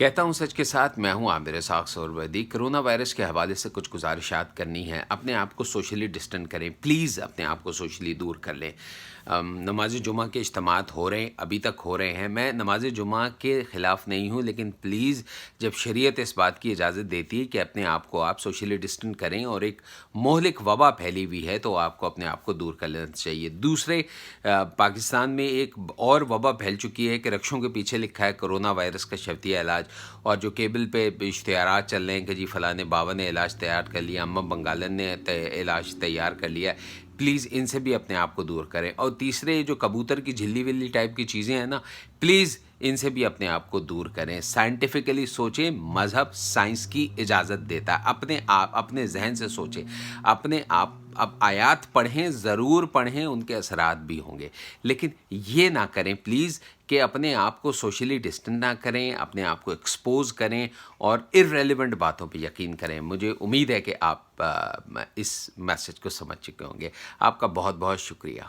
کہتا ہوں سچ کے ساتھ، میں ہوں عامر اسحاق سہروردی۔ کرونا وائرس کے حوالے سے کچھ گزارشات کرنی ہے۔ اپنے آپ کو سوشلی ڈسٹنٹ کریں، پلیز اپنے آپ کو سوشلی دور کر لیں۔ نماز جمعہ کے اجتماعات ہو رہے ہیں، ابھی تک ہو رہے ہیں۔ میں نماز جمعہ کے خلاف نہیں ہوں، لیکن پلیز جب شریعت اس بات کی اجازت دیتی ہے کہ اپنے آپ کو آپ سوشلی ڈسٹنٹ کریں اور ایک مہلک وبا پھیلی ہوئی ہے، تو آپ کو اپنے آپ کو دور کر لینا چاہیے۔ دوسرے، پاکستان میں ایک اور وبا پھیل چکی ہے کہ رکشوں کے پیچھے لکھا ہے کرونا وائرس کا شفیع علاج، اور جو کیبل پہ اشتہارات چل رہے ہیں کہ جی فلاں نے باوا نے علاج تیار کر لیا، اماں بنگالن نے علاج تیار کر لیا، پلیز ان سے بھی اپنے آپ کو دور کریں۔ اور تیسرے، جو کبوتر کی جھلی ولی ٹائپ کی چیزیں ہیں نا، پلیز ان سے بھی اپنے آپ کو دور کریں۔ سائنٹیفکلی سوچیں، مذہب سائنس کی اجازت دیتا ہے۔ اپنے آپ، اپنے ذہن سے سوچیں، اپنے آپ اب آیات پڑھیں، ضرور پڑھیں، ان کے اثرات بھی ہوں گے، لیکن یہ نہ کریں پلیز کہ اپنے آپ کو سوشلی ڈسٹنٹ نہ کریں، اپنے آپ کو ایکسپوز کریں اور ارریلیونٹ باتوں پہ یقین کریں۔ مجھے امید ہے کہ آپ اس میسج کو سمجھ چکے ہوں گے۔ آپ کا بہت بہت شکریہ۔